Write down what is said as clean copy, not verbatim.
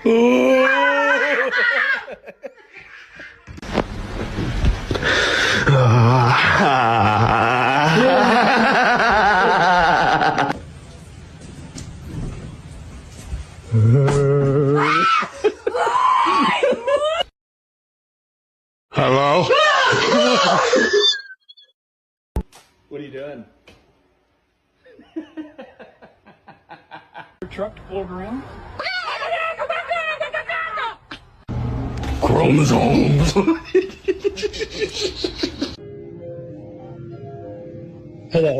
Hello? What are you doing? Your truck pulled around? Chromosomes. Hello.